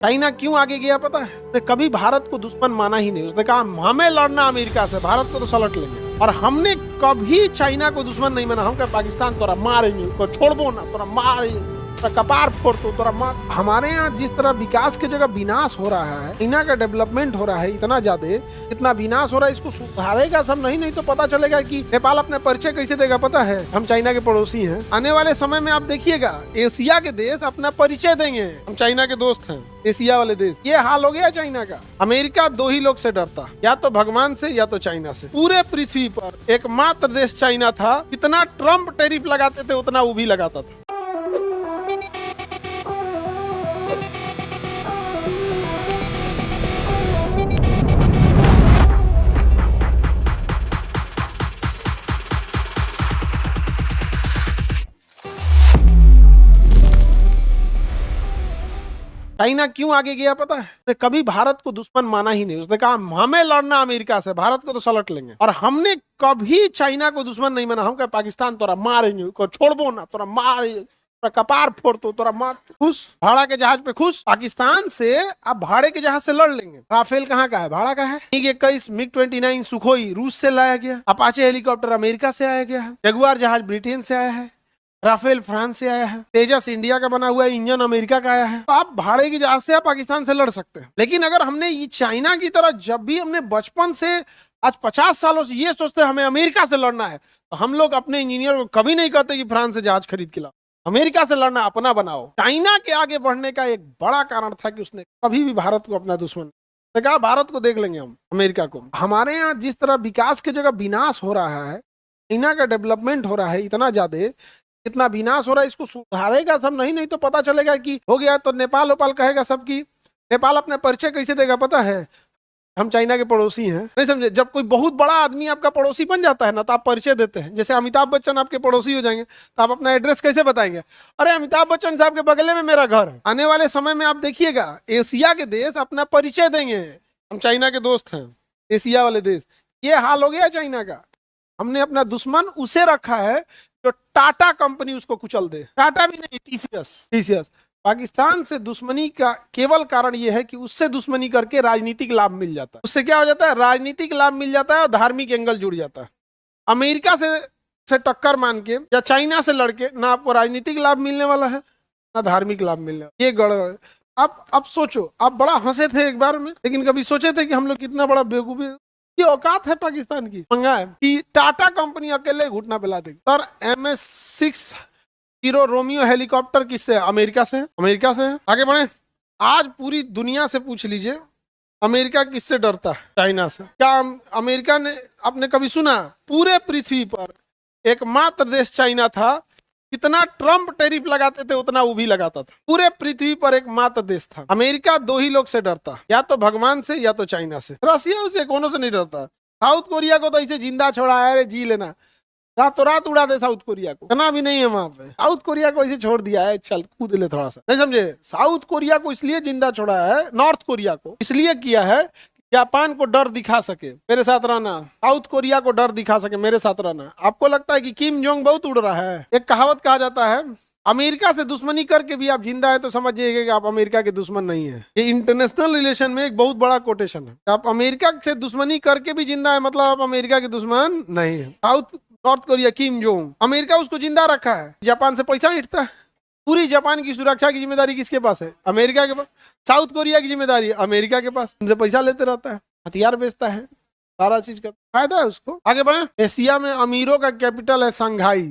China क्यों आगे गया पता है? उसने कभी भारत को दुश्मन माना ही नहीं। उसने कहा हमें लड़ना अमेरिका से, भारत को तो सलट लेंगे। और हमने कभी चाइना को दुश्मन नहीं माना। हम कहा पाकिस्तान तोरा मारेंगे, छोड़बो ना, तोरा मारेंगे, कपार फोड़ तो तोरा मार। हमारे यहाँ जिस तरह विकास की जगह विनाश हो रहा है, चाइना का डेवलपमेंट हो रहा है इतना ज्यादा, इतना विनाश हो रहा है, इसको सुधारेगा सब नहीं तो पता चलेगा कि नेपाल अपने परिचय कैसे देगा पता है? हम चाइना के पड़ोसी हैं। आने वाले समय में आप देखिएगा एशिया के देश अपना परिचय देंगे, हम चाइना के दोस्त हैं, एशिया वाले देश। ये हाल हो गया चाइना का। अमेरिका दो ही लोग से डरता, या तो भगवान से या तो चाइना से। पूरे पृथ्वी पर एकमात्र देश चाइना था, जितना ट्रम्प टैरिफ लगाते थे उतना वो भी लगाता था। चाइना क्यों आगे गया पता है? उसने कभी भारत को दुश्मन माना ही नहीं। उसने कहा हमें लड़ना अमेरिका से, भारत को तो सलट लेंगे। और हमने कभी चाइना को दुश्मन नहीं माना। हम कहा पाकिस्तान तोरा मारेंगे, छोड़बो ना, तोरा मारेंगे, कपार फोड़ तो तोरा मार। खुश, भाड़ा के जहाज पे खुश। पाकिस्तान से अब भाड़े के जहाज से लड़ लेंगे। राफेल कहाँ का है? भाड़ा का है। MiG-21, MiG-29 सुखोई रूस से लाया गया। अपाचे हेलीकॉप्टर अमेरिका से आया गया है। जगुआर जहाज ब्रिटेन से आया है। राफेल फ्रांस से आया है। तेजस इंडिया का बना हुआ इंजन अमेरिका का आया है। तो आप भाड़े की जहाज से आप पाकिस्तान से लड़ सकते हैं। लेकिन अगर हमने ये चाइना की तरह जब भी हमने बचपन से आज 50 सालों से ये सोचते हमें अमेरिका से लड़ना है, तो हम लोग अपने इंजीनियर को कभी नहीं कहते कि फ्रांस से जहाज खरीद के लाओ। अमेरिका से लड़ना अपना बनाओ। चाइना के आगे बढ़ने का एक बड़ा कारण था कि उसने कभी भी भारत को अपना दुश्मन कहा। भारत को देख लेंगे हम, अमेरिका को। हमारे यहाँ जिस तरह विकास की जगह विनाश हो रहा है, चाइना का डेवलपमेंट हो रहा है इतना ज्यादा, इतना विनाश हो रहा है, इसको सुधारेगा सब नहीं तो पता चलेगा कि हो गया तो नेपाल ओपाल कहेगा सब की। नेपाल अपना परिचय कैसे देगा पता है? हम चाइना के पड़ोसी हैं। नहीं समझे? जब कोई बहुत बड़ा आदमी आपका पड़ोसी बन जाता है ना, तो आप परिचय देते हैं। जैसे अमिताभ बच्चन आपके पड़ोसी हो जाएंगे तो आप अपना एड्रेस कैसे बताएंगे? अरे अमिताभ बच्चन साहब के बगले में मेरा घर है। आने वाले समय में आप देखिएगा एशिया के देश अपना परिचय देंगे, हम चाइना के दोस्त हैं, एशिया वाले देश। ये हाल हो गया चाइना का। हमने अपना दुश्मन उसे रखा है जो टाटा कंपनी उसको कुचल दे। टाटा भी नहीं, टीसीएस। पाकिस्तान से दुश्मनी का केवल कारण यह है कि उससे दुश्मनी करके राजनीतिक लाभ मिल जाता है। उससे क्या हो जाता है? राजनीतिक लाभ मिल जाता है और धार्मिक एंगल जुड़ जाता है। अमेरिका से टक्कर मान के या चाइना से लड़के ना आपको राजनीतिक लाभ मिलने वाला है ना धार्मिक लाभ मिलने वाला। ये गड़बड़ है। आप सोचो, आप बड़ा हंसे थे एक बार में, लेकिन कभी सोचे थे कि हम लोग कितना बड़ा बेवकूफ? ये औकात है पाकिस्तान की मंगा है कि टाटा कंपनी अकेले घुटना पिला देगी। Sir MS-6 hero Romeo helicopter किससे? अमेरिका से। अमेरिका से आगे बढ़े। आज पूरी दुनिया से पूछ लीजिए अमेरिका किससे डरता है? चाइना से। क्या अमेरिका ने आपने कभी सुना पूरे पृथ्वी पर एकमात्र देश चाइना था, जितना ट्रम्प टैरिफ लगाते थे उतना वो भी लगाता था। पूरे पृथ्वी पर एकमात्र देश था। अमेरिका दो ही लोग से डरता, या तो भगवान से या तो चाइना से। रसिया उसे कोनो से नहीं डरता। साउथ कोरिया को तो ऐसे जिंदा छोड़ा है, अरे जी लेना, रातों रात उड़ा दे साउथ कोरिया को। इतना भी नहीं है वहां पे। साउथ कोरिया को ऐसे छोड़ दिया है, चल कूद ले थोड़ा सा, नहीं समझे? साउथ कोरिया को इसलिए जिंदा छोड़ा है, नॉर्थ कोरिया को इसलिए किया है जापान को डर दिखा सके, मेरे साथ रहना। साउथ कोरिया को डर दिखा सके, मेरे साथ रहना। आपको लगता है कि किम जोंग बहुत उड़ रहा है? एक कहावत कहा जाता है, अमेरिका से दुश्मनी करके भी आप जिंदा है तो समझिएगा कि आप अमेरिका के दुश्मन नहीं है। ये इंटरनेशनल रिलेशन में एक बहुत बड़ा कोटेशन है। आप अमेरिका से दुश्मनी करके भी जिंदा है, मतलब आप अमेरिका के दुश्मन नहीं है। South north Korea Kim Jong, America उसको जिंदा रखा है, जापान से पैसा ईटता है। पूरी जापान की सुरक्षा की जिम्मेदारी किसके पास है? अमेरिका के पास। साउथ कोरिया की जिम्मेदारी अमेरिका के पास, उनसे पैसा लेते रहता है, हथियार बेचता है, सारा चीज का फायदा है उसको। आगे बढ़े। एशिया में अमीरों का कैपिटल है शंघाई।